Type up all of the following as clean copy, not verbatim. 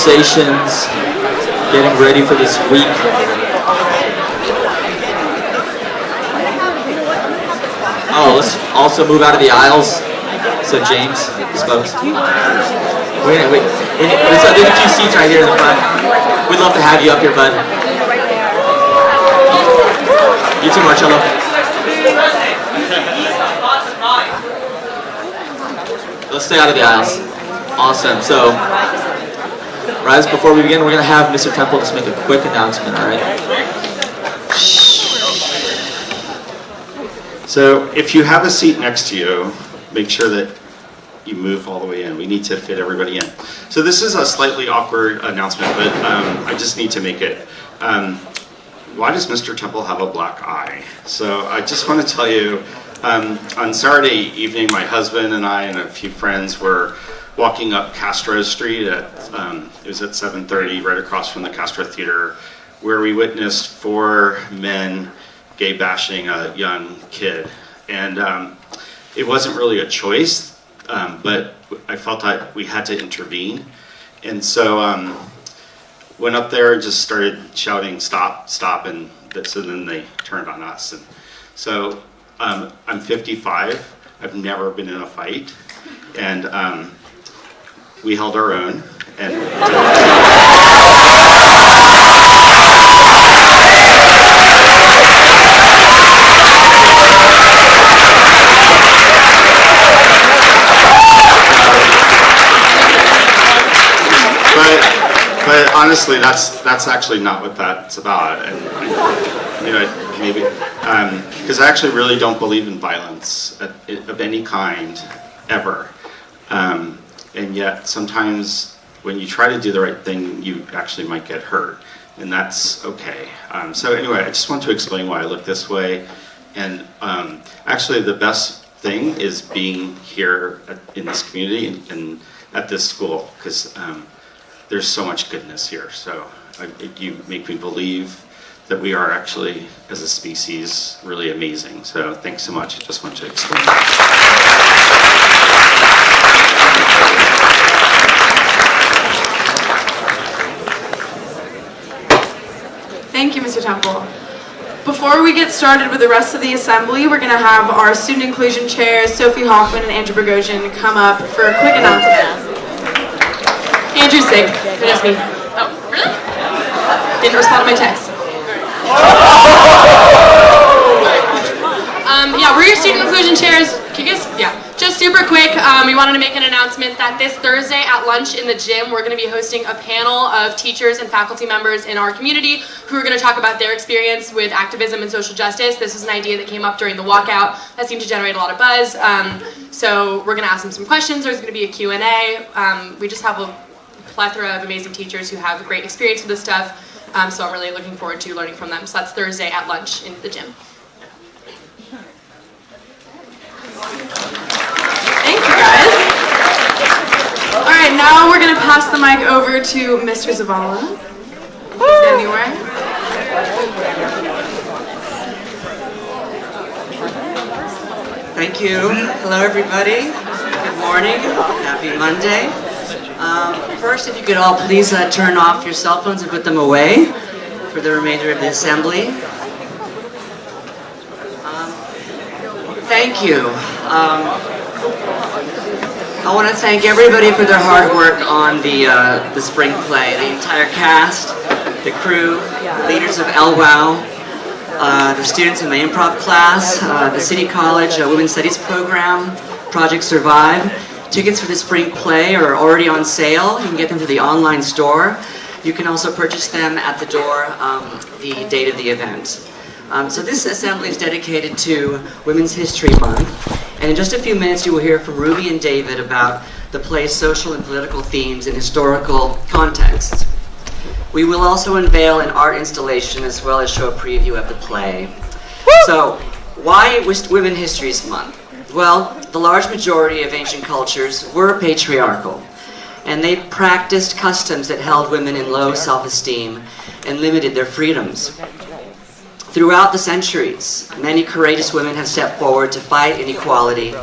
Conversations, getting ready for this week. Oh, let's also move out of the aisles. So James spoke. Wait. There's a few seats right here in the front. We'd love to have you up here, bud. You too, Marcello. Let's stay out of the aisles. Awesome. So, right before we begin, we're going to have Mr. Temple just make a quick announcement, all right? So, if you have a seat next to you, make sure that you move all the way in. We need to fit everybody in. So this is a slightly awkward announcement, but I just need to make it. Why does Mr. Temple have a black eye? So I just want to tell you, on Saturday evening, my husband and I and a few friends were walking up Castro Street at, it was at 7:30, right across from the Castro Theater, where we witnessed 4 men gay bashing a young kid. And it wasn't really a choice, but I felt that we had to intervene. And so went up there and just started shouting, "Stop, stop," and so then they turned on us. And so I'm 55, I've never been in a fight, and we held our own. And But honestly, that's actually not what that's about, and maybe because I actually really don't believe in violence of any kind ever, and yet sometimes when you try to do the right thing, you actually might get hurt, and that's okay. So anyway, I just want to explain why I look this way, and actually the best thing is being here in this community and at this school, because there's so much goodness here. So you make me believe that we are actually, as a species, really amazing. So thanks so much. I just want to explain that. Thank you, Mr. Temple. Before we get started with the rest of the assembly, we're going to have our student inclusion chairs, Sophie Hoffman and Andrew Bogosian, come up for a quick announcement. Andrew's sick. That's me. Oh, really? Didn't respond to my text. Yeah, we're your student inclusion chairs. Can you guys? Yeah. Just super quick, we wanted to make an announcement that this Thursday at lunch in the gym, we're going to be hosting a panel of teachers and faculty members in our community who are going to talk about their experience with activism and social justice. This was an idea that came up during the walkout that seemed to generate a lot of buzz. So we're going to ask them some questions. There's going to be a Q&A. We just have a plethora of amazing teachers who have great experience with this stuff, so I'm really looking forward to learning from them. So that's Thursday at lunch in the gym. Thank you, guys. All right, now we're going to pass the mic over to Mr. Zavala. Anywhere. Thank you. Hello, everybody. Good morning. Happy Monday. First, if you could all please turn off your cell phones and put them away for the remainder of the assembly. Thank you. I want to thank everybody for their hard work on the spring play. The entire cast, the crew, the leaders of LWOW, the students in my improv class, the City College Women's Studies program, Project Survive. Tickets for the spring play are already on sale. You can get them through the online store. You can also purchase them at the door the date of the event. So this assembly is dedicated to Women's History Month, and in just a few minutes you will hear from Ruby and David about the play's social and political themes in historical context. We will also unveil an art installation as well as show a preview of the play. So, why Women's History Month? Well, the large majority of ancient cultures were patriarchal, and they practiced customs that held women in low self-esteem and limited their freedoms. Throughout the centuries, many courageous women have stepped forward to fight inequality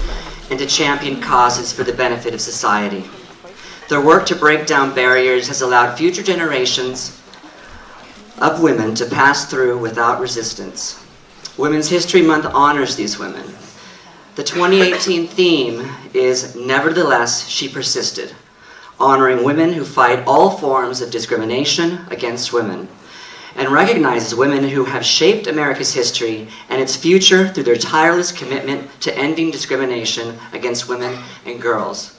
and to champion causes for the benefit of society. Their work to break down barriers has allowed future generations of women to pass through without resistance. Women's History Month honors these women. The 2018 theme is Nevertheless, She Persisted, honoring women who fight all forms of discrimination against women, and recognizes women who have shaped America's history and its future through their tireless commitment to ending discrimination against women and girls.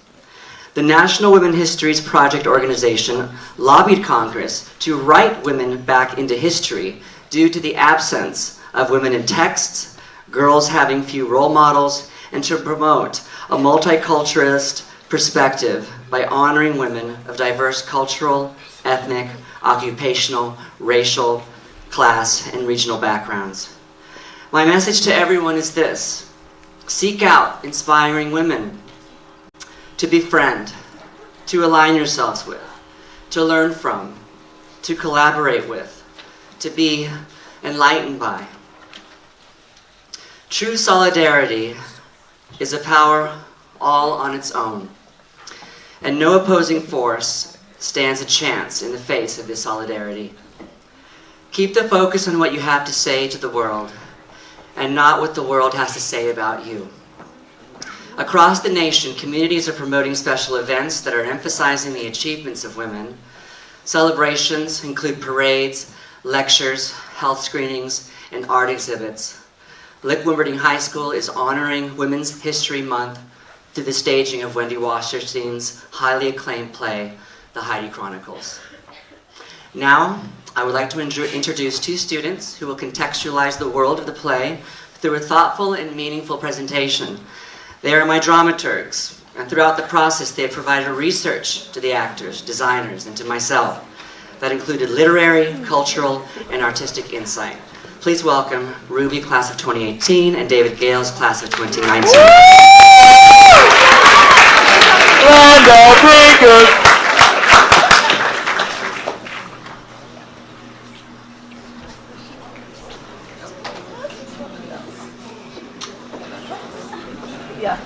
The National Women Histories Project organization lobbied Congress to write women back into history due to the absence of women in texts, girls having few role models, and to promote a multiculturalist perspective by honoring women of diverse cultural, ethnic, occupational, racial, class, and regional backgrounds. My message to everyone is this: seek out inspiring women to befriend, to align yourselves with, to learn from, to collaborate with, to be enlightened by. True solidarity is a power all on its own, and no opposing force stands a chance in the face of this solidarity. Keep the focus on what you have to say to the world, and not what the world has to say about you. Across the nation, communities are promoting special events that are emphasizing the achievements of women. Celebrations include parades, lectures, health screenings, and art exhibits. Lick-Wilmerding High School is honoring Women's History Month through the staging of Wendy Wasserstein's highly acclaimed play, The Heidi Chronicles. Now, I would like to introduce two students who will contextualize the world of the play through a thoughtful and meaningful presentation. They are my dramaturgs, and throughout the process they have provided research to the actors, designers, and to myself that included literary, cultural, and artistic insight. Please welcome Ruby, class of 2018, and David Gales, class of 2019. Yeah.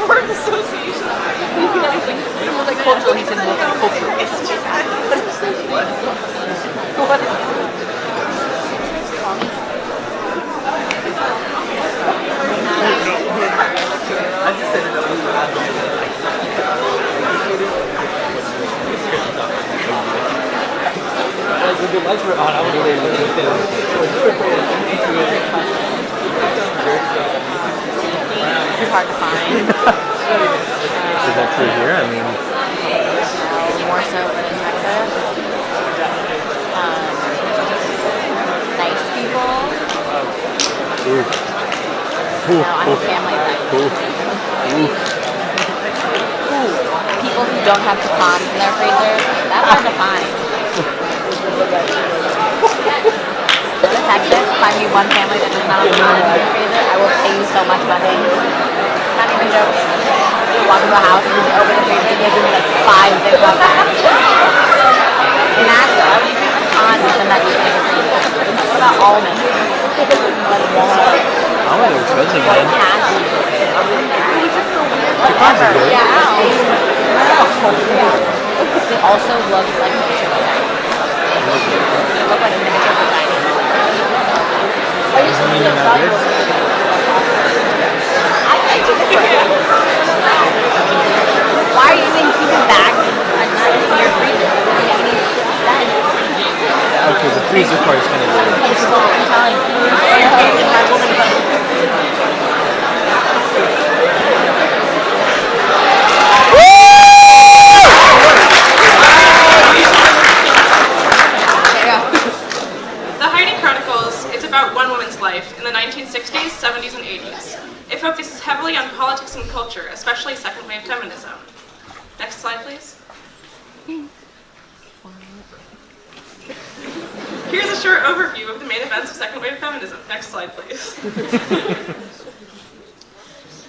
Word association. Like cultural, he said multiculturalist. What? I just said it. Like the lights were on, I was really looking too. It's hard to find. Is that true here? I mean, More so than in Texas. Nice people. I'm a family type. People who don't have pecans in their freezer, that's hard to find. Go to Texas, find me one family that does not have pecans in their freezer, I will pay you so much money. Not even joking. You walk into a house and you open the freezer and you give me like 5 Ziploc bags. Massive. Pecans is the nut you can freezer. What about almonds? Like walnuts? almonds are expensive, man. Whatever. Yeah. They also look like miniature vaginas. They look like miniature vaginas. Doesn't mean they're not good. I took it. Why are you using keeping bags in your freezer? Okay, the freezer part is kind of weird. I'm telling you. The Heidi Chronicles is about one woman's life in the 1960s, 70s, and 80s. It focuses heavily on politics and culture, especially second wave feminism. Next slide, please. Here's a short overview of the main events of second wave feminism. Next slide, please.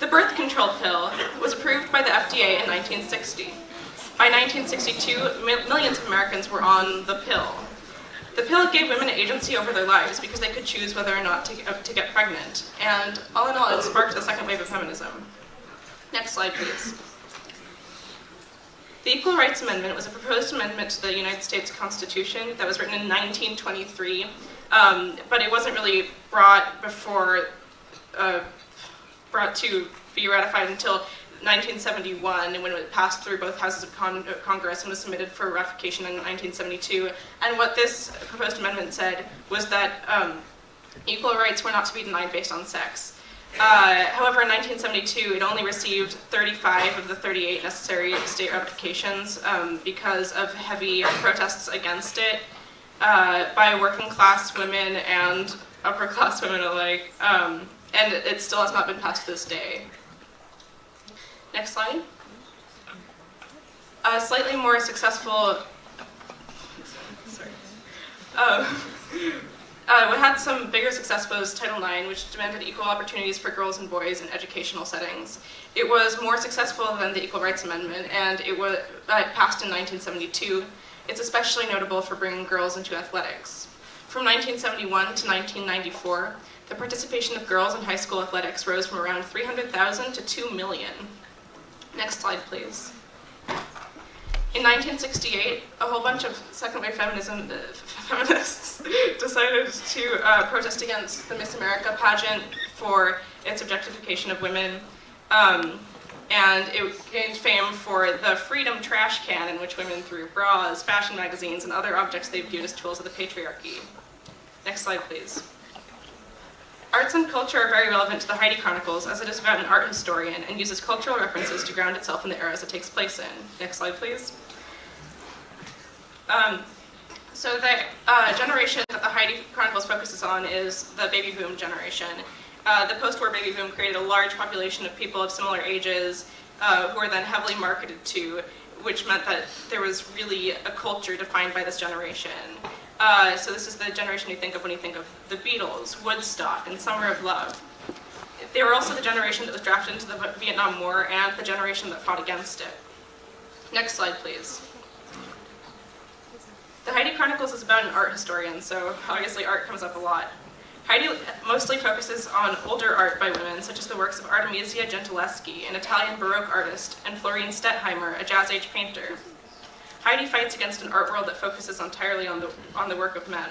The birth control pill was approved by the FDA in 1960. By 1962, millions of Americans were on the pill. The pill gave women agency over their lives because they could choose whether or not to get pregnant. And all in all, it sparked a second wave of feminism. Next slide, please. The Equal Rights Amendment was a proposed amendment to the United States Constitution that was written in 1923, but it wasn't really brought to be ratified until 1971, when it passed through both houses of Congress and was submitted for ratification in 1972. And what this proposed amendment said was that equal rights were not to be denied based on sex. However, in 1972, it only received 35 of the 38 necessary state ratifications because of heavy protests against it by working class women and upper class women alike, and it still has not been passed to this day. Next slide. A slightly more successful, what had some bigger success was Title IX, which demanded equal opportunities for girls and boys in educational settings. It was more successful than the Equal Rights Amendment, and it was passed in 1972. It's especially notable for bringing girls into athletics. From 1971 to 1994, the participation of girls in high school athletics rose from around 300,000 to 2 million. Next slide, please. In 1968, a whole bunch of second-wave feminists decided to protest against the Miss America pageant for its objectification of women, and it gained fame for the freedom trash can in which women threw bras, fashion magazines, and other objects they viewed as tools of the patriarchy. Next slide, please. Arts and culture are very relevant to the Heidi Chronicles, as it is about an art historian and uses cultural references to ground itself in the eras it takes place in. Next slide, please. So the generation that the Heidi Chronicles focuses on is the baby boom generation. The post-war baby boom created a large population of people of similar ages who were then heavily marketed to, which meant that there was really a culture defined by this generation. So this is the generation you think of when you think of the Beatles, Woodstock, and Summer of Love. They were also the generation that was drafted into the Vietnam War and the generation that fought against it. Next slide, please. The Heidi Chronicles is about an art historian, so obviously art comes up a lot. Heidi mostly focuses on older art by women, such as the works of Artemisia Gentileschi, an Italian Baroque artist, and Florine Stettheimer, a Jazz-age painter. Heidi fights against an art world that focuses entirely on the work of men.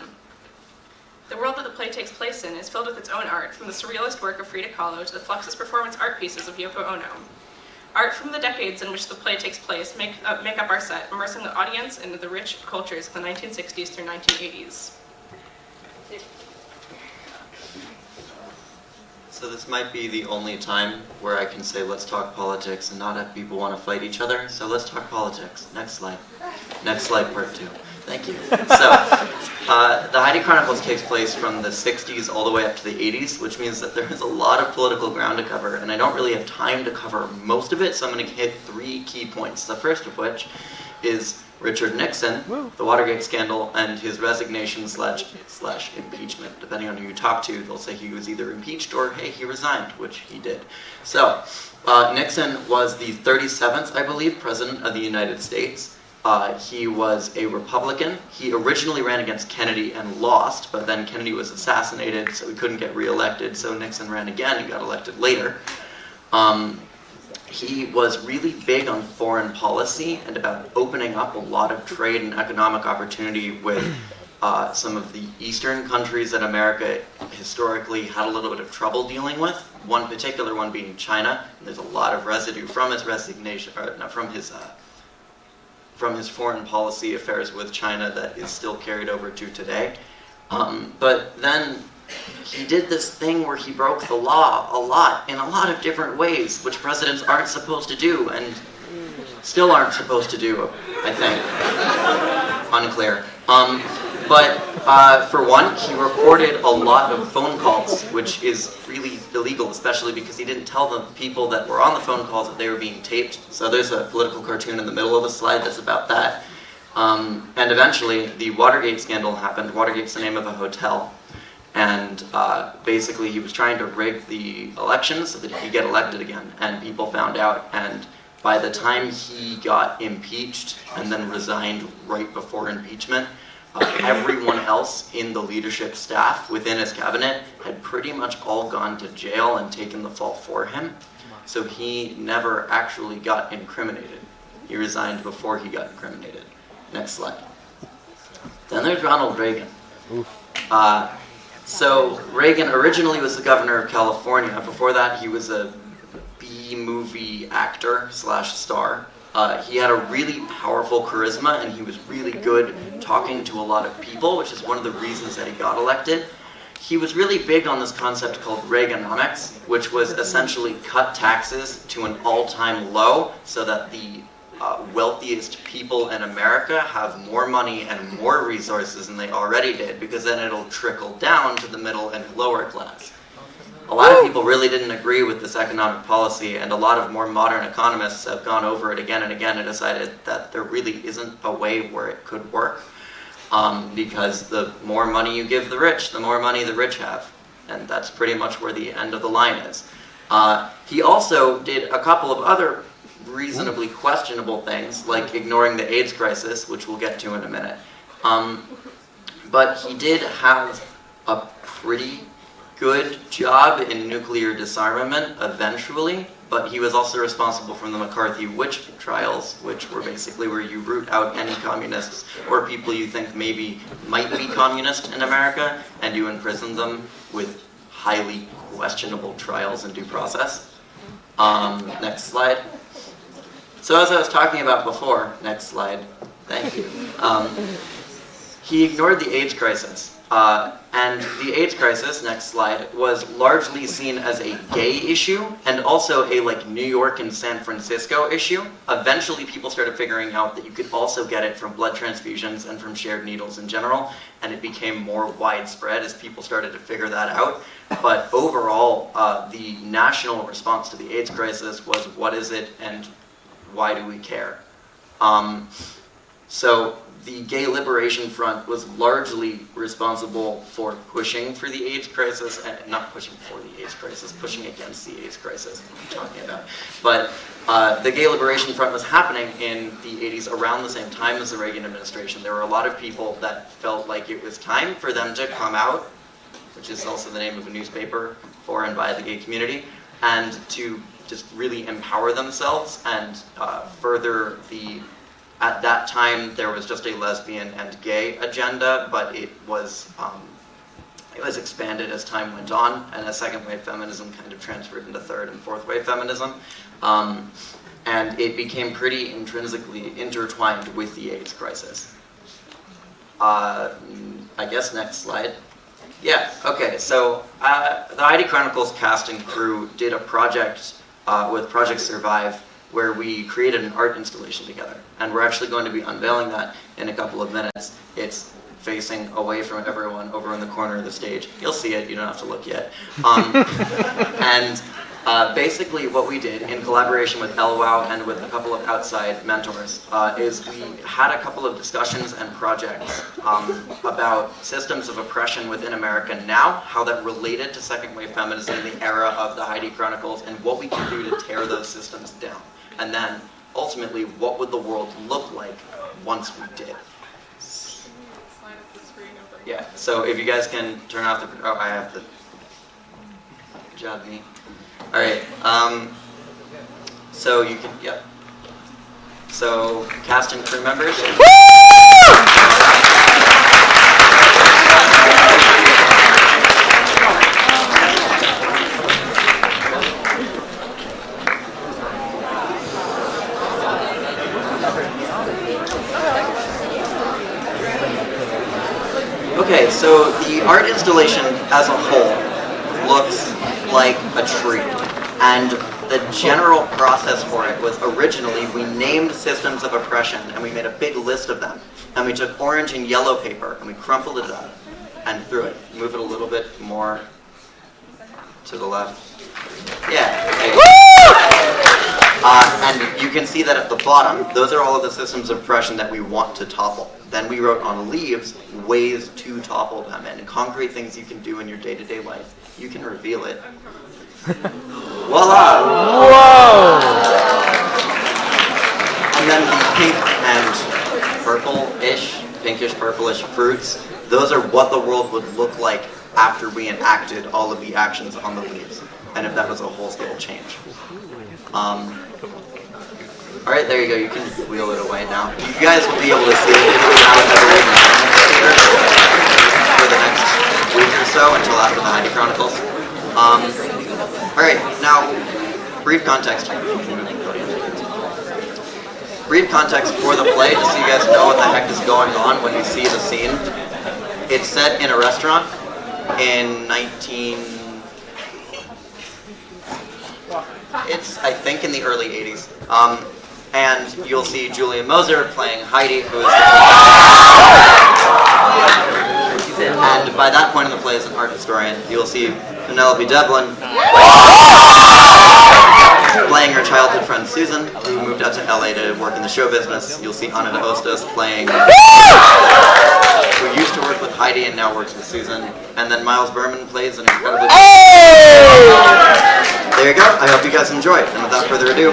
The world that the play takes place in is filled with its own art, from the surrealist work of Frida Kahlo to the Fluxus performance art pieces of Yoko Ono. Art from the decades in which the play takes place make up our set, immersing the audience into the rich cultures of the 1960s through 1980s. So this might be the only time where I can say let's talk politics and not have people want to fight each other. So let's talk politics. Next slide. Next slide, part 2. Thank you. So the Heidi Chronicles takes place from the 60s all the way up to the 80s, which means that there is a lot of political ground to cover, and I don't really have time to cover most of it, so I'm going to hit 3 key points. The first of which is Richard Nixon, the Watergate scandal, and his resignation slash impeachment. Depending on who you talk to, they'll say he was either impeached or, hey, he resigned, which he did. So, Nixon was the 37th, I believe, President of the United States. He was a Republican. He originally ran against Kennedy and lost, but then Kennedy was assassinated, so he couldn't get reelected, so Nixon ran again and got elected later. He was really big on foreign policy and about opening up a lot of trade and economic opportunity with some of the eastern countries that America historically had a little bit of trouble dealing with. One particular one being China. And there's a lot of residue from his resignation, or no, from his foreign policy affairs with China that is still carried over to today. But then he did this thing where he broke the law a lot, in a lot of different ways, which presidents aren't supposed to do, and still aren't supposed to do, I think. Unclear. But for one, he recorded a lot of phone calls, which is really illegal, especially because he didn't tell the people that were on the phone calls that they were being taped. So there's a political cartoon in the middle of the slide that's about that. And eventually, the Watergate scandal happened. Watergate's the name of a hotel. And basically, he was trying to rig the elections so that he could get elected again. And people found out. And by the time he got impeached and then resigned right before impeachment, Everyone else in the leadership staff within his cabinet had pretty much all gone to jail and taken the fall for him. So he never actually got incriminated. He resigned before he got incriminated. Next slide. Then there's Ronald Reagan. So Reagan originally was the governor of California. Before that, he was a B-movie actor / star. He had a really powerful charisma, and he was really good talking to a lot of people, which is one of the reasons that he got elected. He was really big on this concept called Reaganomics, which was essentially cut taxes to an all-time low so that the wealthiest people in America have more money and more resources than they already did, because then it'll trickle down to the middle and lower class. A lot of people really didn't agree with this economic policy, and a lot of more modern economists have gone over it again and again and decided that there really isn't a way where it could work, because the more money you give the rich, the more money the rich have. And that's pretty much where the end of the line is. He also did a couple of other reasonably questionable things, like ignoring the AIDS crisis, which we'll get to in a minute. But he did have a pretty good job in nuclear disarmament eventually, but he was also responsible for the McCarthy witch trials, which were basically where you root out any communists or people you think maybe might be communist in America, and you imprison them with highly questionable trials and due process. Next slide. So as I was talking about before, next slide, thank you. He ignored the AIDS crisis. And the AIDS crisis, next slide, was largely seen as a gay issue and also a New York and San Francisco issue. Eventually people started figuring out that you could also get it from blood transfusions and from shared needles in general, and it became more widespread as people started to figure that out. But overall, the national response to the AIDS crisis was, what is it and why do we care? So the Gay Liberation Front was largely responsible for pushing for the AIDS crisis, and not pushing for the AIDS crisis, pushing against the AIDS crisis, what I'm talking about. But the Gay Liberation Front was happening in the 80s around the same time as the Reagan administration. There were a lot of people that felt like it was time for them to come out, which is also the name of a newspaper for and by the gay community, and to just really empower themselves and further the... At that time, there was just a lesbian and gay agenda, but it was expanded as time went on, and as second wave feminism kind of transferred into third and fourth wave feminism, and it became pretty intrinsically intertwined with the AIDS crisis. I guess next slide. Yeah, okay, so the Heidi Chronicles cast and crew did a project with Project Survive, where we created an art installation together. And we're actually going to be unveiling that in a couple of minutes. It's facing away from everyone over in the corner of the stage. You'll see it, you don't have to look yet. And basically what we did in collaboration with LWOW and with a couple of outside mentors is we had a couple of discussions and projects about systems of oppression within America now, how that related to second wave feminism in the era of the Heidi Chronicles, and what we can do to tear those systems down. And then ultimately, what would the world look like once we did? Yeah, so if you guys can turn off the... Oh, I have the... Good job, me. All right, so you can, yep. So, cast and crew members. Okay, so the art installation as a whole looks like a tree. And the general process for it was originally we named systems of oppression and we made a big list of them. And we took orange and yellow paper and we crumpled it up and threw it. Move it a little bit more to the left. Yeah. And you can see that at the bottom, those are all of the systems of oppression that we want to topple. Then we wrote on leaves ways to topple them and concrete things you can do in your day-to-day life. You can reveal it. Voila! Whoa! And then the pink and purple-ish pinkish purplish fruits, those are what the world would look like after we enacted all of the actions on the leaves, and if that was a whole-scale change. All right, there you go. You can wheel it away now. You guys will be able to see it for the next week or so until after the Heidi Chronicles. All right, now brief context. Brief context for the play, just so you guys know what the heck is going on when you see the scene. It's set in a restaurant in It's, I think, in the early 80s. And you'll see Julia Moser playing Heidi, who is and by that point in the play, as an art historian, you'll see Penelope Devlin playing her childhood friend Susan, who moved out to LA to work in the show business. You'll see Ana de Hostos playing who used to work with Heidi and now works with Susan. And then Miles Berman plays an incredibly There you go. I hope you guys enjoy it. And without further ado,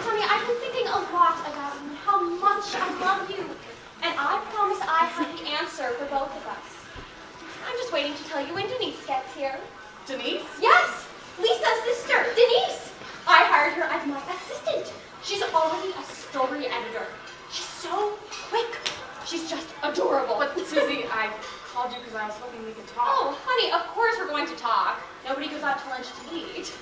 Honey, I've been thinking a lot about how much. I love you. And I promise I have the answer for both of us. I'm just waiting to tell you when Denise gets here. Denise? Yes, Lisa's sister, Denise. I hired her as my assistant. She's already a story editor. She's so quick. She's just adorable. But Susie, I called you because I was hoping we could talk. Oh, honey, of course we're going to talk. Nobody goes out to lunch to eat.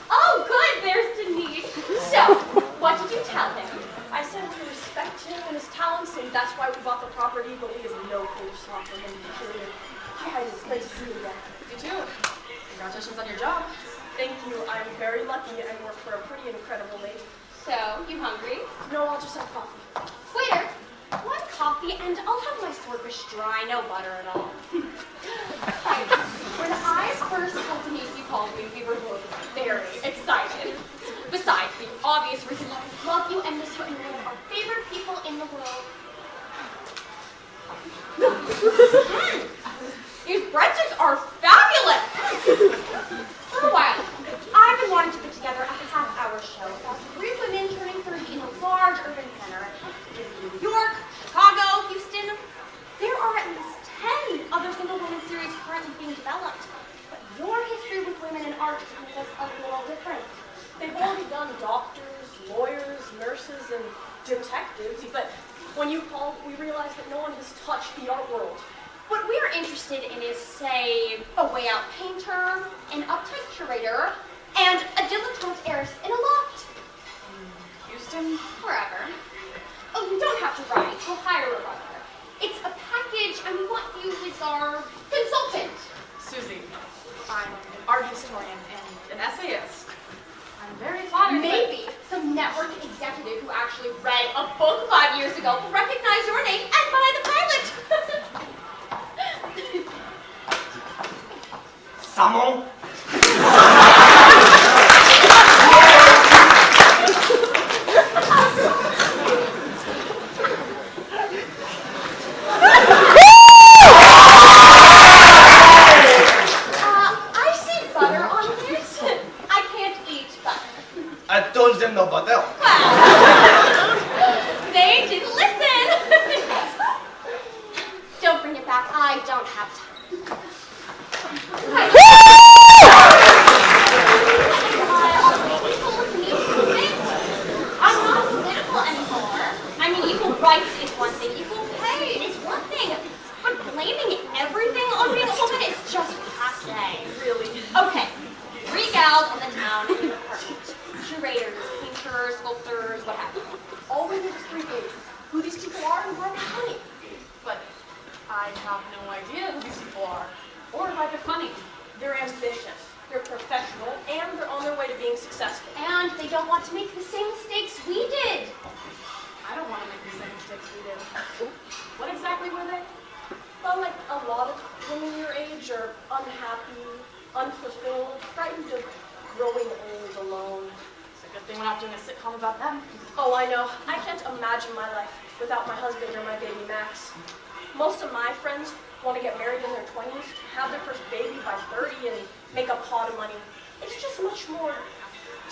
Oh, good, there's Denise. So, what did you tell him? I said to respect him and his talents, and that's why we bought the property, but we have no clue slot for him, period. Hi, Heidi, it's great to see you again. You too. Congratulations on your job. Thank you. I'm very lucky. I work for a pretty incredible lady. So, you hungry? No, I'll just have coffee. Waiter, one coffee and I'll have my swordfish dry, no butter at all. When I first told Denise you called me, we were both very excited. Besides the obvious reason that we love you and miss you and you're one of our favorite people in the world. These breadsticks are fabulous! For a while, I've been wanting to put together a half-hour show about 3 women turning 30 in a large urban center. In New York, Chicago, Houston. There are at least 10 other single women series currently being developed. But your history with women in art is a little different. They've already done doctors, lawyers, nurses, and detectives, but when you called, we realized that no one has touched the art world. What we're interested in is, say, a way-out painter, an uptight curator, and a dilettante heiress in a loft. Houston? Wherever. Oh, you don't have to write. We'll hire a writer. It's a package, and we want you as our consultant. Susie, I'm an art historian and an essayist. I'm very flattered. Maybe some network executive who actually read a book 5 years ago will recognize your name and buy the pilot. Salmon? I see butter on this. I can't eat butter. I told them no butter. They didn't listen. Don't bring it back. I don't have time. I'm not political anymore. I mean, equal rights is one thing. Equal pay is one thing. But blaming everything on being a woman is just passe. Really? Okay. 3 gals on the town in an apartment. Curators, painters, sculptors, what have you. All we need is 3 pages. Who these people are and why they're funny. But I have no idea who these people are or why they're funny. They're ambitious, they're professional, and they're on their way to being successful. And they don't want to make the same mistakes we did. I don't want to make the same mistakes we did. What exactly were they? Well, like a lot of women your age are unhappy, unfulfilled, frightened of growing old alone. It's a good thing we're not doing a sitcom about them. Oh, I know. I can't imagine my life without my husband or my baby Max. Most of my friends want to get married in their 20s, have their first baby by 30, and make a pot of money. It's just much more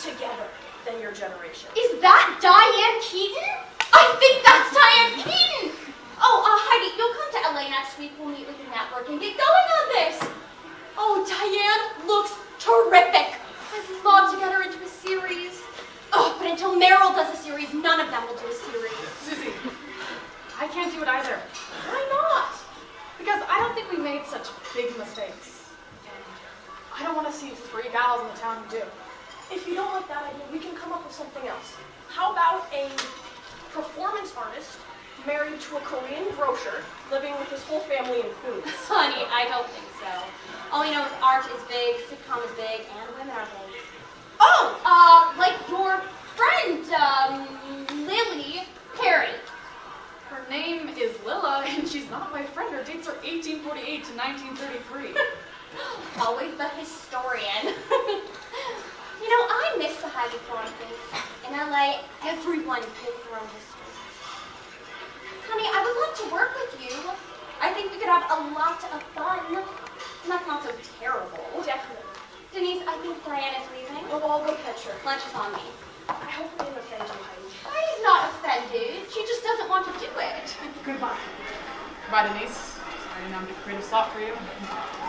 together than your generation. Is that Diane Keaton? I think that's Diane Keaton! Oh, Heidi, you'll come to LA next week. We'll meet with the network and get going on this. Oh, Diane looks terrific. I'd love to get her into a series. Oh, but until Meryl does a series, none of them will do a series. Susie, I can't do it either. Why not? Because I don't think we made such big mistakes. And I don't want to see 3 gals in the town who do. If you don't like that idea, we can come up with something else. How about a performance artist married to a Korean grocer living with his whole family in Queens? Honey, I don't think so. All you know is art is big, sitcom is big, and women are big. Oh, like your friend, Lily Perry. Her name is Lilla, and she's not my friend. Her dates are 1848 to 1933. Always the historian. You know, I miss the Heidi Klum thing. In LA, everyone takes their own history. Honey, I would love to work with you. I think we could have a lot of fun. And that's not so terrible. Definitely. Denise, I think Diana's leaving. Oh, I'll go catch her. Lunch is on me. I hope I didn't offend you, Heidi. Heidi's not offended. friend, dude. She just doesn't want to do it. Goodbye. Goodbye, Denise. I didn't have a creative thought for you.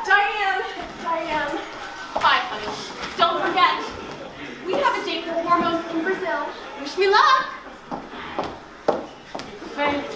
Diane. Bye, honey. Don't forget, we have a date for hormones in Brazil. Wish me luck. Faith.